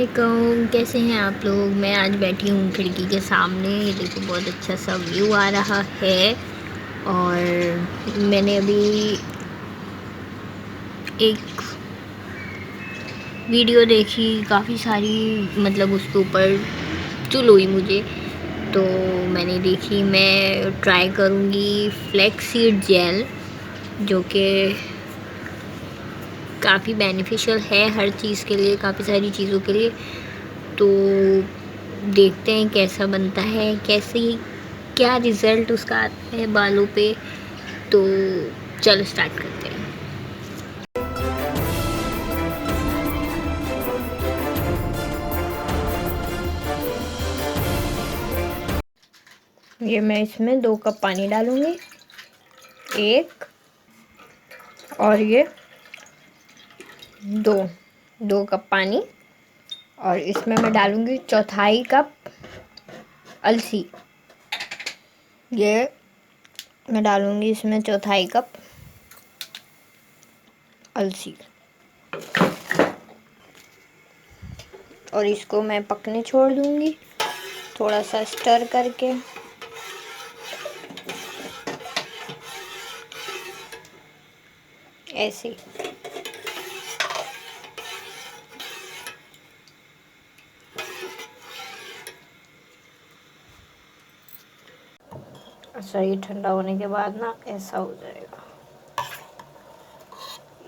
अस्सलामुअलैकुम, कैसे हैं आप लोग। मैं आज बैठी हूँ खिड़की के सामने। ये देखो बहुत अच्छा सा व्यू आ रहा है। और मैंने अभी एक वीडियो देखी, काफ़ी सारी मतलब उसके ऊपर चुल हुई मुझे, तो मैंने देखी मैं ट्राई करूँगी फ्लैक्सीड जेल, जो कि काफ़ी बेनिफिशियल है हर चीज़ के लिए, काफ़ी सारी चीज़ों के लिए। तो देखते हैं कैसा बनता है, कैसे क्या रिज़ल्ट उसका आता है बालों पे। तो चलो स्टार्ट करते हैं। ये मैं इसमें 2 कप पानी डालूँगी, एक और ये दो 2 कप पानी। और इसमें मैं डालूँगी चौथाई कप अलसी। ये मैं डालूँगी इसमें चौथाई कप अलसी। और इसको मैं पकने छोड़ दूँगी थोड़ा सा स्टर करके। ऐसे अच्छा, ये ठंडा होने के बाद ना ऐसा हो जाएगा,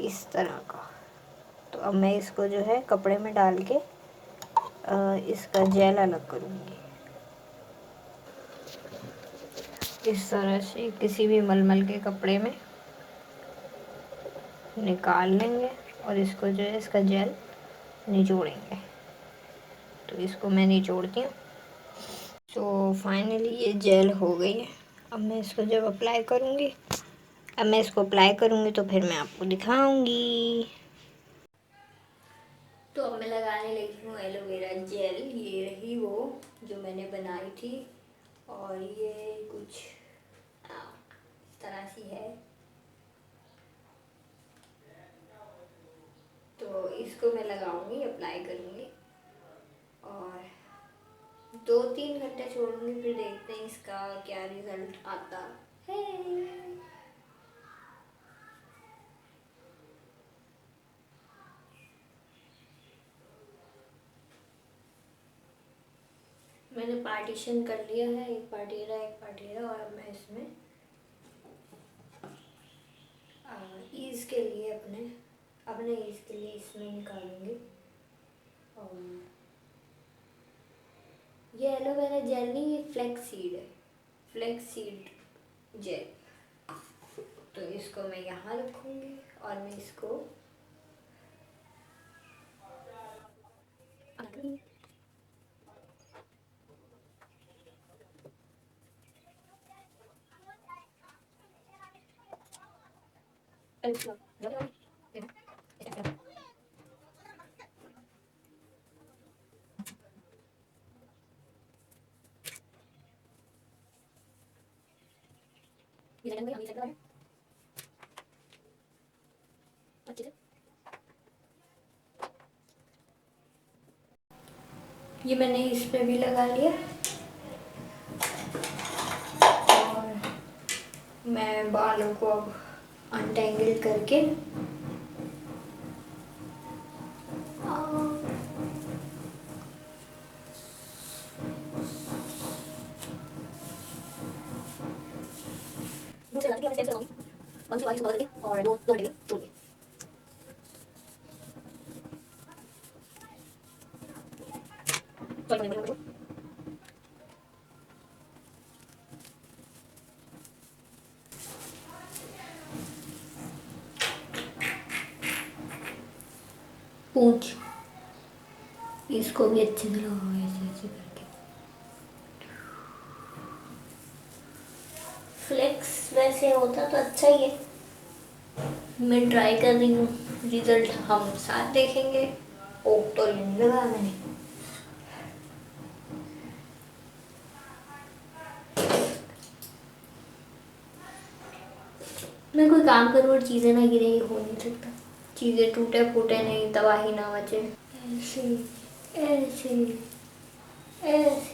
इस तरह का। तो अब मैं इसको जो है कपड़े में डाल के इसका जेल अलग करूँगी। इस तरह से किसी भी मलमल के कपड़े में निकाल लेंगे और इसको जो है इसका जेल निचोड़ेंगे। तो इसको मैं निचोड़ती हूँ। तो फाइनली ये जेल हो गई है। अब मैं इसको जब अप्लाई करूँगी, तो फिर मैं आपको दिखाऊंगी। तो अब मैं लगाने लगी हूँ एलोवेरा जेल। ये रही वो जो मैंने बनाई थी, और ये कुछ इस तरह सी है। तो इसको मैं लगाऊंगी, अप्लाई करूँगी और 2-3 घंटे छोड़ूंगी, फिर देखते हैं इसका क्या रिजल्ट आता है। मैंने पार्टीशन कर लिया है, एक पार्टीरा, और अब मैं इसमें ईज के लिए अपने ईज के लिए इसमें निकालूंगी। और ये एलोवेरा जेल नहीं, ये फ्लैक्स सीड जेल। तो इसको मैं यहाँ रखूँगी और मैं इसको ये मैंने इस पे भी लगा लिया। और मैं बालों को अब अनटेंगल करके और 2 घंटे छोड़ दिए। पूंछ, इसको भी अच्छे से लगाओ ऐसे ऐसे करके। फ्लेक्स वैसे होता तो अच्छा ही है। मैं ट्राई कर रही हूँ, रिजल्ट हम साथ देखेंगे। ओक तो नहीं लगा मैंने। मैं कोई काम करूँ और चीज़ें ना गिरे, ये हो नहीं सकता। चीज़ें टूटे फूटे नहीं, तबाही ना मचे। ऐसे ऐसे ऐसे।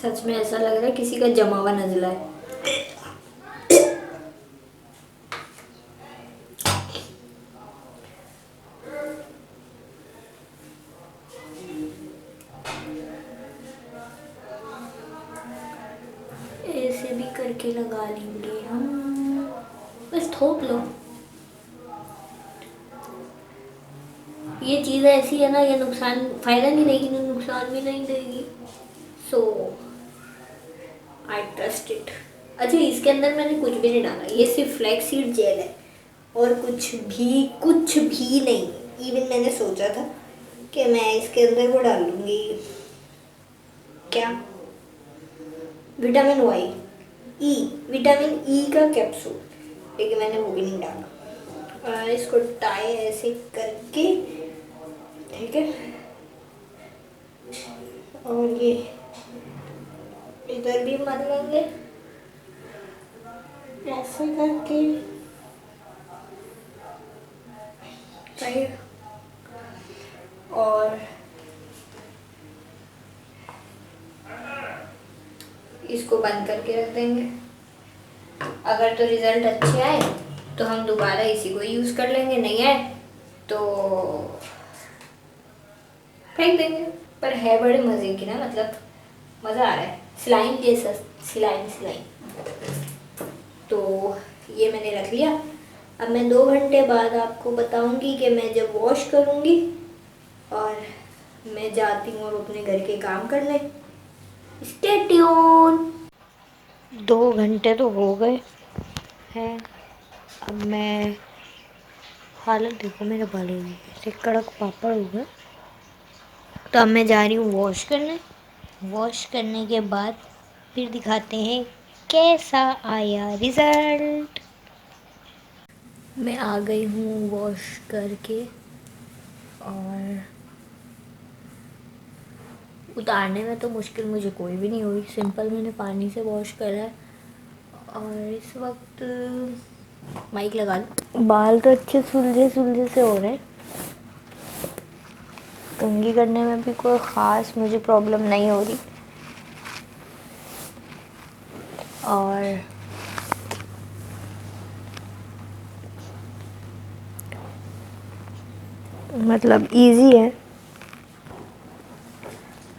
सच में ऐसा लग रहा है किसी का जमा हुआ नजला है। ऐसे भी करके लगा लेंगे हम, बस थोप लो। ये चीज़ ऐसी है ना, ये नुकसान फायदा नहीं देगी ना नुकसान भी नहीं देगी। सो आई ट्रस्ट इट। अच्छा, इसके अंदर मैंने कुछ भी नहीं डाला, ये सिर्फ फ्लैक्स सीड जेल है और कुछ भी नहीं। इवन मैंने सोचा था कि मैं इसके अंदर वो डालूंगी, क्या, विटामिन वाई, ई, विटामिन ई का कैप्सूल, लेकिन मैंने वो भी नहीं डाला। इसको टाई ऐसे करके, ठीक है, और ये इधर भी मर लेंगे ऐसे करके, सही। और इसको बंद करके रख देंगे। अगर तो रिजल्ट अच्छे आए तो हम दोबारा इसी को यूज़ कर लेंगे, नहीं आए तो फेंक देंगे। पर है बड़े मज़े की ना, मतलब मज़ा आ रहा है, स्लाइम जैसा, स्लाइम स्लाइम। तो ये मैंने रख लिया। अब मैं 2 घंटे बाद आपको बताऊंगी कि मैं जब वॉश करूंगी और मैं जाती हूँ अब अपने घर के काम करने। Stay tune. 2 घंटे तो हो गए हैं। अब मैं, हालत देखो मेरे बालों की, ऐसे कड़क पापड़ हो गए। तो अब मैं जा रही हूँ वॉश करने। वॉश करने के बाद फिर दिखाते हैं कैसा आया रिज़ल्ट। मैं आ गई हूँ वॉश करके, और उतारने में तो मुश्किल मुझे कोई भी नहीं हुई, सिंपल मैंने पानी से वॉश करा है। और इस वक्त माइक लगा लो। बाल तो अच्छे सुलझे सुलझे से हो रहे हैं, कंघी करने में भी कोई ख़ास मुझे प्रॉब्लम नहीं हो रही। और मतलब इजी है।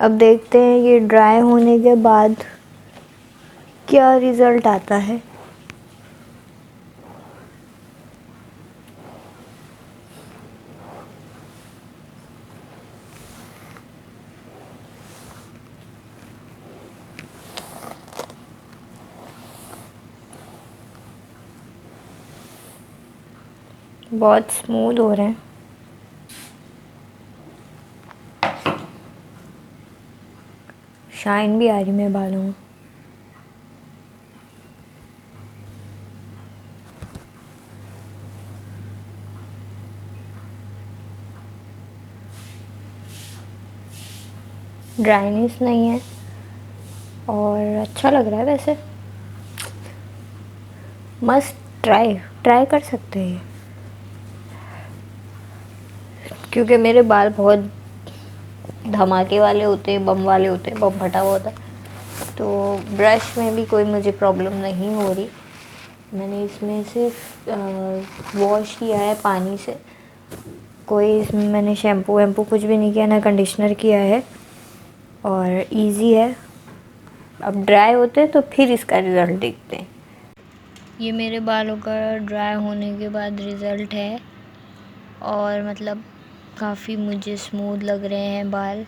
अब देखते हैं ये ड्राई होने के बाद क्या रिज़ल्ट आता है। बहुत स्मूथ हो रहे हैं। शाइन भी आ रही मेरे बालों में। ड्राइनेस नहीं है और अच्छा लग रहा है वैसे। मस्ट ट्राई कर सकते हैं, क्योंकि मेरे बाल बहुत धमाके वाले होते हैं, बम वाले होते हैं, बम फटा हुआ होता है। तो ब्रश में भी कोई मुझे प्रॉब्लम नहीं हो रही। मैंने इसमें सिर्फ वॉश किया है पानी से, कोई इसमें मैंने शैम्पू वैम्पू कुछ भी नहीं किया, ना कंडीशनर किया है। और इजी है। अब ड्राई होते हैं तो फिर इसका रिज़ल्ट देखते हैं। ये मेरे बालों का ड्राई होने के बाद रिज़ल्ट है, और मतलब काफ़ी मुझे स्मूथ लग रहे हैं बाल,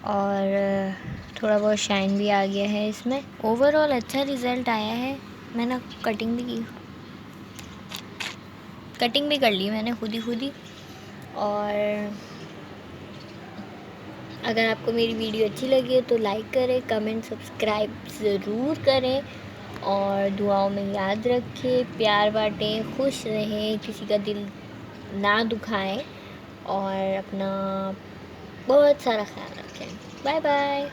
और थोड़ा बहुत शाइन भी आ गया है इसमें। ओवरऑल अच्छा रिज़ल्ट आया है। मैंने कटिंग भी कर ली मैंने खुद ही। और अगर आपको मेरी वीडियो अच्छी लगी है तो लाइक करें, कमेंट, सब्सक्राइब ज़रूर करें, और दुआओं में याद रखें, प्यार बांटें, खुश रहें, किसी का दिल ना दुखाएं, और अपना बहुत सारा ख्याल रखें। Bye bye.